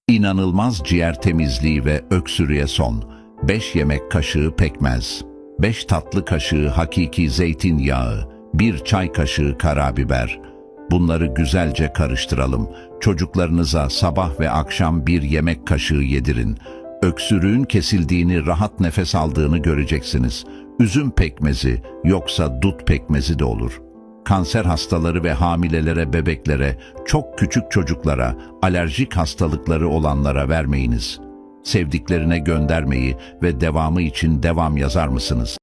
İnanılmaz ciğer temizliği ve öksürüğe son. 5 yemek kaşığı pekmez, 5 tatlı kaşığı hakiki zeytinyağı, 1 çay kaşığı karabiber. Bunları güzelce karıştıralım. Çocuklarınıza sabah ve akşam 1 yemek kaşığı yedirin. Öksürüğün kesildiğini, rahat nefes aldığını göreceksiniz. Üzüm pekmezi yoksa dut pekmezi de olur. Kanser hastaları ve hamilelere, bebeklere, çok küçük çocuklara, alerjik hastalıkları olanlara vermeyiniz. Sevdiklerine göndermeyi ve devamı için devam yazar mısınız?